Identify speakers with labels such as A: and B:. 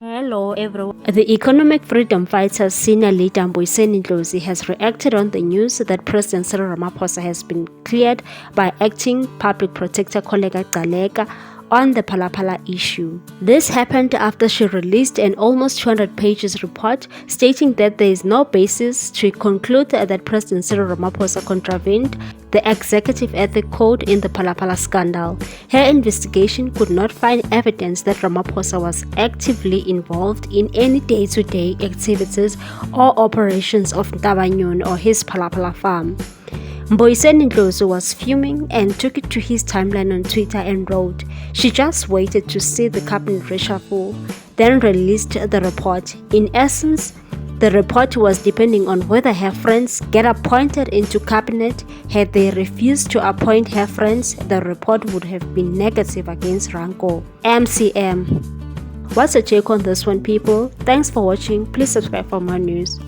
A: Hello everyone. The economic freedom fighter senior leader Mbuyiseni Ndlozi has reacted on the news that President Cyril Ramaphosa has been cleared by acting public protector Gcaleka on the PhalaPhala issue. This happened after she released an almost 200 pages report stating that there is no basis to conclude that President Cyril Ramaphosa contravened the Executive Ethics Code in the PhalaPhala scandal. Her investigation could not find evidence that Ramaphosa was actively involved in any day-to-day activities or operations of Ntabanyoni or his PhalaPhala farm. Mbuyiseni Ndlozi was fuming and took it to his timeline on Twitter and wrote, "She just waited to see the cabinet reshuffle, then released the report. In essence, the report was depending on whether her friends get appointed into cabinet. Had they refused to appoint her friends, the report would have been negative against Ranko. MCM." What's your take on this one, people? Thanks for watching. Please subscribe for more news.